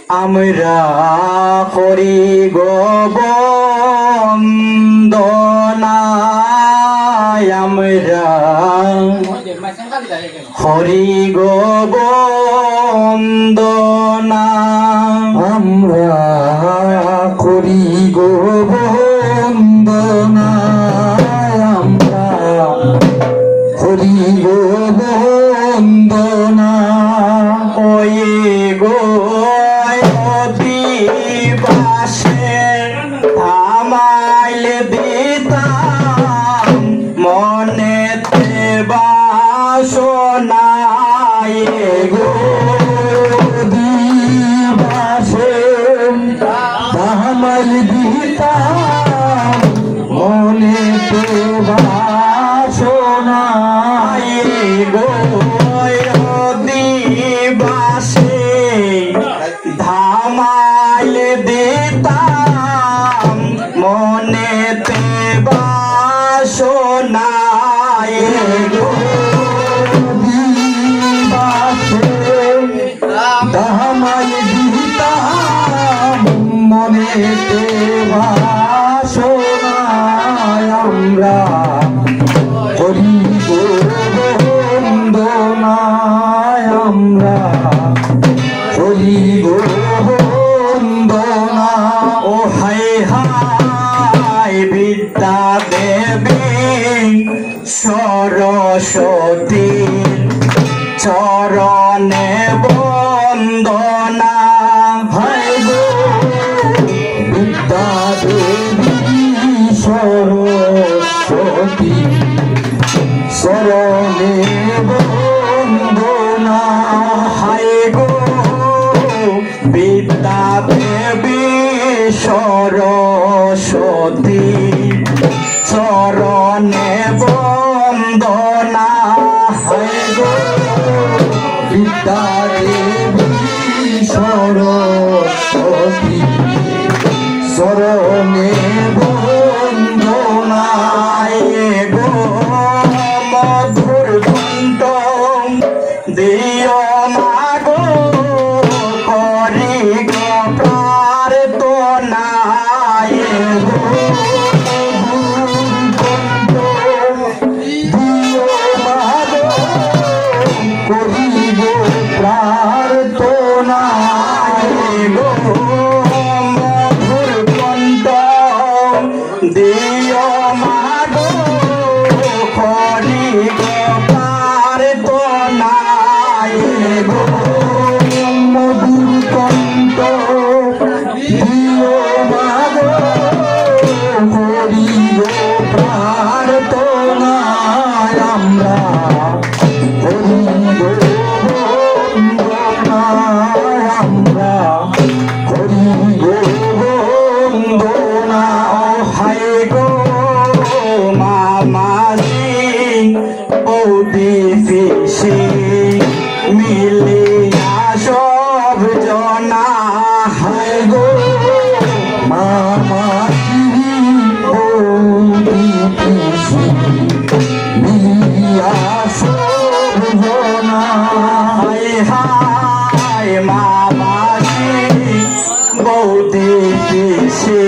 আমরা করি গো বন্দনা আমরা হরি গো বন্দনা আমরা করি গো বন্দনা আমরা করি গো বন্দনা ওই গো অধিবাসে আমাইলে দিতাম মনেতে বাসনায় গো দিবাসে তাহামাল দিতাম মনেতে বাসনায় গো দিবাসে ধামাইল দিতাম মনেতে বাসনায় গো দিবাসে তাহামাল দিতাম মনেতে বাসনায় আমরা করি গো বন্দনায় আমরা করি গো বন্দনা ও হাই হাই বিদ্যা দেবী সরস্বতী চরণে বন্দনা হায় গো বিদ্যা দেবী সরস্বতী শরণে বন্দনা হায় গো বিদ্যা দেবী সরস্বতী চরণে বন্দনা হায় গো বিদ্যা দেবী সরস্বতী শরণে বন্দনা গো মধুর কণ্ঠ দিও মাগো করি গো প্রার্থনা গো দিও মাগো করিব প্রার্থনা গো মধুর কণ্ঠ দিও মাগো করি গো প্রার্থনা গো মধুর কণ্ঠ দিও মাগো করিব প্রার্থনা আমরা করিব বন্দনা আমরা করিব বন্দনা হাই গো মামাজি বৌদি পিসি মিলিয়া সব জনা হায় গো মামাজি বৌদি পিসি মিলিয়া সব জনা হাই হাই মামাজি বৌদি পিসি